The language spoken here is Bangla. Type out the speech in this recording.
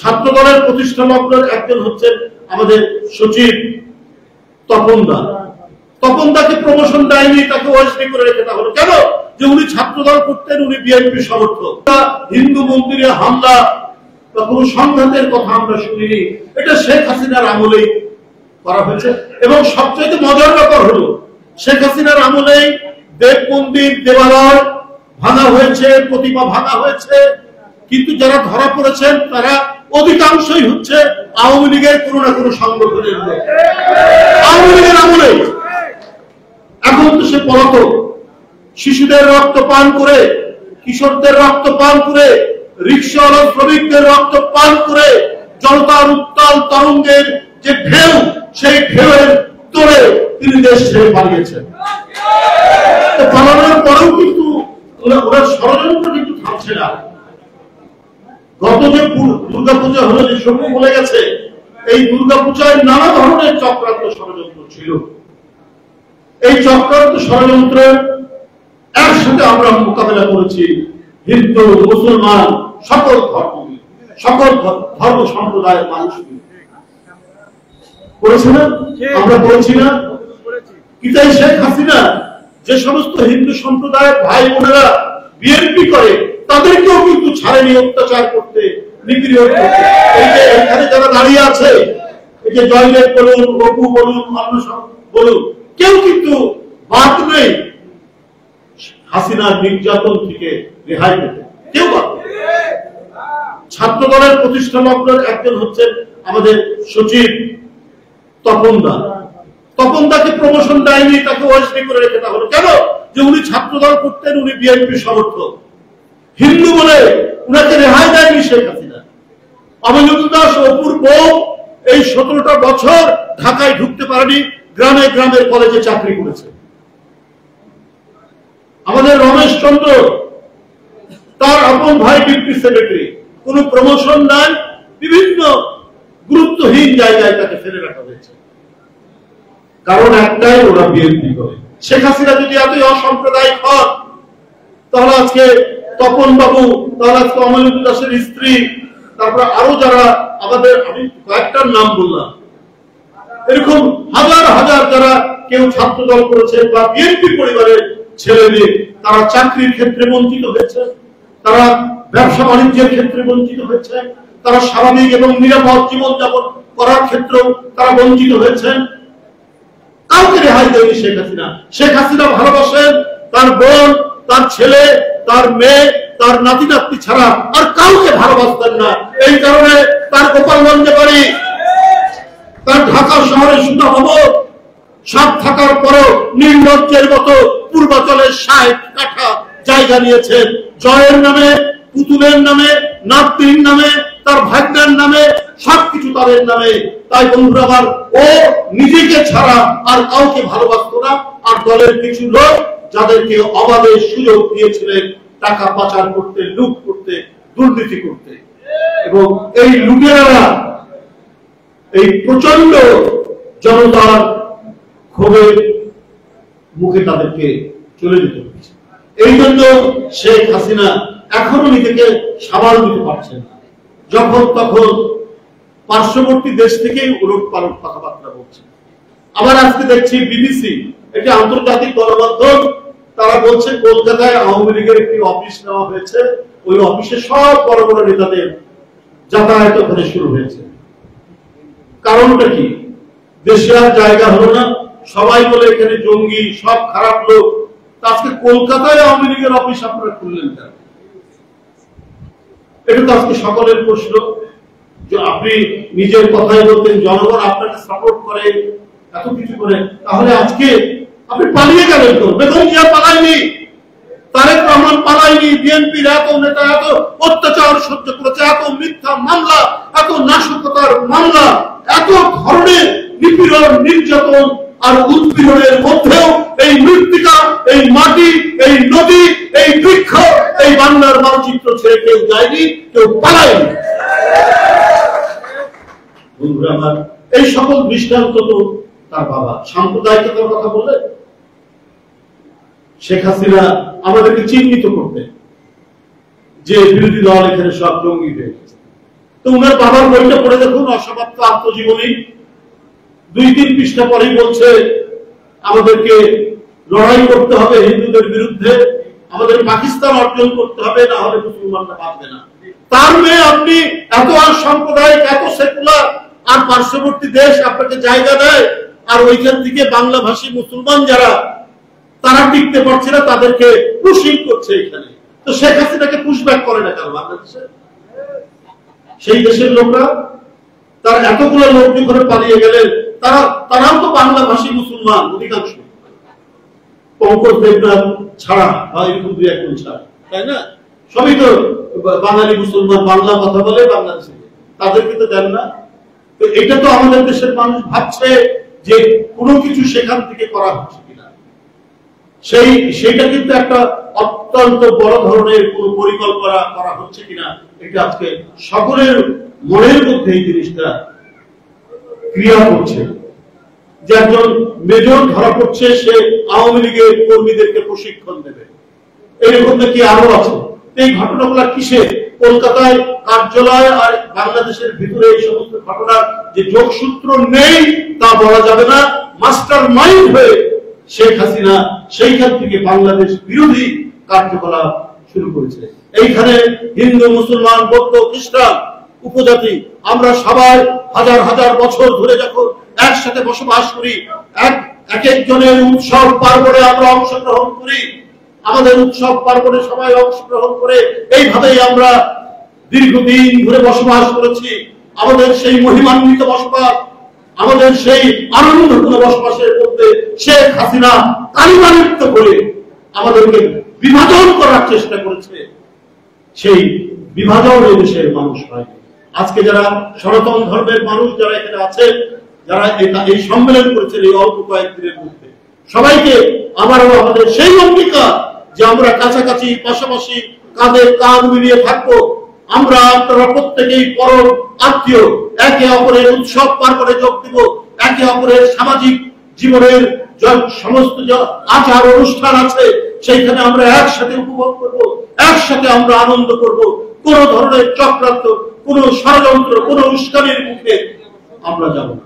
ছাত্র দলের প্রতিষ্ঠা লগ্নের একজন হচ্ছেন আমাদের সচিব তপনদা। তপনদাকে প্রমোশন দেয়নি, তাকে ওএসডি করে রেখে দেওয়া হলো। কেন? যে উনি ছাত্র দল করতেন, উনি বিএনপি সমর্থক। হিন্দু মন্দিরে হামলা বা কোন সংঘাতের কথা আমরা শুনিনি, এটা শেখ হাসিনার আমলেই করা হয়েছে। এবং সবচেয়ে মজার ব্যাপার হলো শেখ হাসিনার আমলেই দেব মন্দির দেবালয় ভাঙা হয়েছে, প্রতিমা ভাঙা হয়েছে। কিন্তু যারা ধরা পড়েছেন তারা অধিকাংশই হচ্ছে আওয়ামী লীগের কোনো না কোনো সংগঠনের লোক, আওয়ামী লীগের আমলেই। এখন তো সে পলাতক। শিশুদের রক্ত পান করে, কিশোরদের রক্ত পান করে, রিক্সাওয়ালা শ্রমিকদের রক্ত পান করে জনতার উত্তাল তরঙ্গের যে ঢেউ, সেই ঢেউয়ের তোড়ে তিনি দেশ ছেড়ে পালিয়েছেন। পালানোর পরেও কিন্তু ওরা ষড়যন্ত্র কিন্তু থামছে না। গত যে দুর্গাপূজা হলো, যে সময় বলে গেছে, এই দুর্গাপূজায় নানা ধরনের চক্রান্ত ষড়যন্ত্র ছিল। এই চক্রান্ত ষড়যন্ত্রের একসাথে আমরা মোকাবেলা করেছি। হিন্দু, মুসলমান, সকল ধর্ম সম্প্রদায়ের মানুষ করেছে না? আমরা করেছি না? কিন্তু শেখ হাসিনা যে সমস্ত হিন্দু সম্প্রদায়ের ভাই বোনেরা বিএনপি করে, তাদেরকেও কিন্তু ছাড়েনি অত্যাচার করতে, নিপীড়ন করতে। এই যে এখানে যারা দাঁড়িয়ে আছে, এই যে জয়দেব বলুন, অপু বলুন, অন্য সব বলুন, কেউ কিন্তু বাদ নেই হাসিনার নির্যাতন থেকে রেহাই পেতে, কেউ বাদ নেই। ছাত্র দলের প্রতিষ্ঠা লগ্নের একজন হচ্ছেন আমাদের সচিব তপনদা। তপনদাকে প্রমোশন দেয়নি, তাকে ওএসডি করে রেখে দেওয়া হলো। কেন? যে উনি ছাত্র দল করতেন, উনি বিএনপি সমর্থক। হিন্দু বলে উনাকে রেহাই দেয়নি শেখ হাসিনা। অমলেন্দু দাস অপুর বউ এই 17টা বছর ঢাকায় ঢুকতে পারেনি, গ্রামে গ্রামের কলেজে চাকরি করেছে। আমাদের রমেশ চন্দ্র, তার আপন ভাই ডিপ্টি সেক্রেটারি, কোন প্রমোশন নাই, বিভিন্ন গুরুত্বহীন জায়গায় তাকে ফেলে রাখা হয়েছে। কারণ একটাই, ওরা বিএনপি করে। শেখ হাসিনা যদি এতই অসাম্প্রদায়িক হন, তাহলে আজকে তপন বাবু, তাহলে আজকে অমলেন্দু দাসের স্ত্রী, তারপরে আরো যারা আমাদের, আমি কয়েকটার নাম বললাম, এরকম হাজার হাজার যারা কেউ ছাত্র দল করেছে বা বিএনপি পরিবারের ছেলে মেয়ে, তারা চাকরির ক্ষেত্রে বঞ্চিত হয়েছে, তারা ব্যবসা বাণিজ্যের ক্ষেত্রে বঞ্চিত হয়েছে, তারা স্বাভাবিক এবং নিরাপদ জীবনযাপন করার ক্ষেত্রেও তারা বঞ্চিত হয়েছেন। কাউকে রেহাই দেয়নি শেখ হাসিনা। শেখ হাসিনা ভালোবাসেন তার বোন, তার ছেলে, তার মেয়ে, তার নাতি নাতনি ছাড়া আর কাউকে ভালোবাসতেন না। এই কারণে তার গোপালগঞ্জে বাড়ি, তার ঢাকা শহরে সুতা ভবন সব থাকার পরও নির্লজ্জের মতো পূর্বাচলের 60 কাঠা জায়গা নিয়েছেন জয়ের নামে, পুতুলের নামে, নাতনির নামে, তার ভাগ্নের নামে, সবকিছু তাদের নামে। তাই বন্ধুরা আমার, ও নিজেকে ছাড়া আর কাউকে ভালোবাসতো না। আর দলের কিছু লোক যাদেরকে অবাধে সুযোগ দিয়েছিলেন টাকা পাচার করতে, লুট করতে, দুর্নীতি করতে, এবং এই লুটেরারা এই প্রচন্ড জনতার ক্ষোভের মুখে তাদেরকে চলে যেতে হয়েছে। এই জন্য শেখ হাসিনা এখনো নিজেকে সামাল দিতে পারছেন না। যখন তখন পার্শ্ববর্তী দেশ থেকেই উলট পালট কথাবার্তা বলছে। আবার আজকে দেখছি বিবিসি, একটি আন্তর্জাতিক গণমাধ্যম, তারা বলছে কলকাতায় আওয়ামী লীগের একটি অফিস নেওয়া হয়েছে, ওই অফিসে সব বড় বড় নেতাদের যাতায়াত ওখানে শুরু হয়েছে। কারণটা কি? দেশে আর জায়গা হলো না, সবাই বলে এখানে জঙ্গি, সব খারাপ লোক। আজকে কলকাতায় আওয়ামী লীগের অফিস আপনারা খুললেন কেন? এটা তো আজকে সকলের প্রশ্ন। যে আপনি নিজের কথাই বলতেন, জনগণ আপনাকে সাপোর্ট করে, এত কিছু করে, তাহলে আজকে আপনি পালিয়ে গেলেন তো? বেগম জিয়া পালায়নি, তারেক রহমান পালায়নি, বিএনপির এত নেতা এত অত্যাচার সহ্য করেছে, এত মিথ্যা মামলা, এত নাশকতার মামলা, এত ধরনের নিপীড়ন, নির্যাতন আর উৎপীড়নের মধ্যেও এই মৃত্তিকা, এই মাটি, এই নদী, এই বৃক্ষ, এই বাংলার মানচিত্র ছেড়ে কেউ যায়নি, কেউ পালায়নি। বন্ধুরা আমার, এই সকল দৃষ্টান্ত তো তার বাবা। সাম্প্রদায়িকতার কথা বললেন, শেখ হাসিনা আমাদেরকে চিহ্নিত করতেন যে বিরোধী দল এখানে সব জঙ্গি হয়ে গেছে। তো উনার বাবার বইটা পড়ে দেখুন, অসমাপ্ত আত্মজীবনী, 2-3 পৃষ্ঠা পরেই বলছে আমাদেরকে লড়াই করতে হবে হিন্দুদের বিরুদ্ধে, আমাদের পাকিস্তান অর্জন করতে হবে, না হলে মুসলমানরা বাঁচবে না। তার মেয়ে আপনি এত সাম্প্রদায়িক, এত সেকুলার, আর পার্শ্ববর্তী দেশ আপনাকে জায়গা দেয়, আর ওইখান থেকে বাংলাভাষী মুসলমান যারা তারা টিকতে পারছে না, তাদেরকে পুশিং করছে এখানে। তো শেখ হাসিনাকে পুশব্যাক করে না কেন বাংলাদেশে? সেই দেশের লোকরা, তার এতগুলো লোক যখন পালিয়ে গেলেন, তারাও তো বাংলাভাষী মুসলমান অধিকাংশ, পঙ্কজ দেবনাথ ছাড়া বা এরকম 2-1 ছাড়া, তাই না? সবই তো বাঙালি মুসলমান, বাংলা কথা বলে বাংলাদেশে, তাদেরকে তো দেন না। তো এটা তো আমাদের দেশের মানুষ ভাবছে যে কোনো কিছু সেখান থেকে করা হচ্ছে কিনা, সেইটা কিন্তু একটা অত্যন্ত বড় ধরনের কোন পরিকল্পনা করা হচ্ছে কিনা, এটা আজকে সকলের মনের মধ্যে এই জিনিসটা ক্রিয়া করছে। যে একজন মেজর ধরা পড়ছে, সে আওয়ামী লীগের কর্মীদেরকে প্রশিক্ষণ দেবে, এরকম নাকি আরো আছে। এই ঘটনাগুলো কিসে? কলকাতায় কার্যালয় আর বাংলাদেশের ভিতরে এই সমস্ত ঘটনার যে যোগসূত্র নেই তা বলা যাবে না। মাস্টার মাইন্ড হয়ে শেখ হাসিনা সেইখান থেকে বাংলাদেশ বিরোধী কার্যকলাপ শুরু করেছে। এইখানে হিন্দু, মুসলমান, বৌদ্ধ, খ্রিস্টান, উপজাতি, আমরা সবাই হাজার হাজার বছর ধরে যখন একসাথে বসবাস করি, এক একজনের উৎসব পার্বণে আমরা অংশগ্রহণ করি, আমাদের উৎসব পার্বণে সবাই অংশগ্রহণ করে এইভাবেই আমরা দীর্ঘদিন ধরে বসবাস করেছি। আমাদের সেই মহিমান্বিত বসবাস, আমাদের সেই আনন্দপূর্ণ বসবাসের মধ্যে শেখ হাসিনা কালিমালিপ্ত করে আমাদেরকে বিভাজন করার চেষ্টা করেছে। সেই বিভাজন এই দেশের মানুষ হয়। আজকে যারা সনাতন ধর্মের মানুষ যারা এখানে আছে, যারা এই সম্মেলন করেছেন এই অল্প কয়েকদিনের মধ্যে, সবাইকে আবারও আমাদের সেই অঙ্গীকার যে আমরা কাছাকাছি, পাশাপাশি, কাঁধে কাঁধ মিলিয়ে থাকবো। আমরা আপনারা প্রত্যেকেই পরম আত্মীয়, একে অপরের উৎসব পার্বণে যোগ দিব, একে অপরের সামাজিক জীবনের সমস্ত আচার অনুষ্ঠান আছে সেইখানে আমরা একসাথে উপভোগ করব, একসাথে আমরা আনন্দ করব। কোন ধরনের চক্রান্ত, কোন ষড়যন্ত্র, কোন উস্কানির মুখে আমরা যাব না।